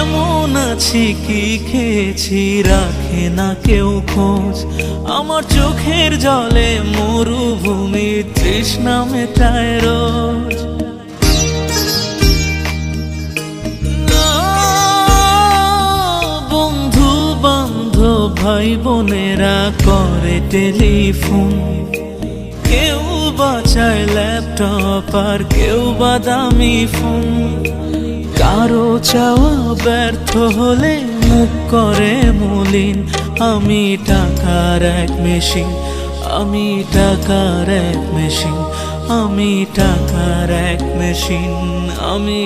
কেমন আছি কি খেয়েছি রাখে না কেউ খোঁজ। আমার চোখের জলে মরুভূমি তৃষ্ণা মেটায় রোজ। বন্ধু বান্ধব ভাই বোনেরা করে টেলিফোন, কেউ বাঁচায় ল্যাপটপ আর কেউ বা দামি ফোন। কারো চাওয়া ব্যর্থ হলে মুখ করে মলিন। আমি টাকার এক মেশিন, আমি টাকার এক মেশিন, আমি টাকার এক মেশিন, আমি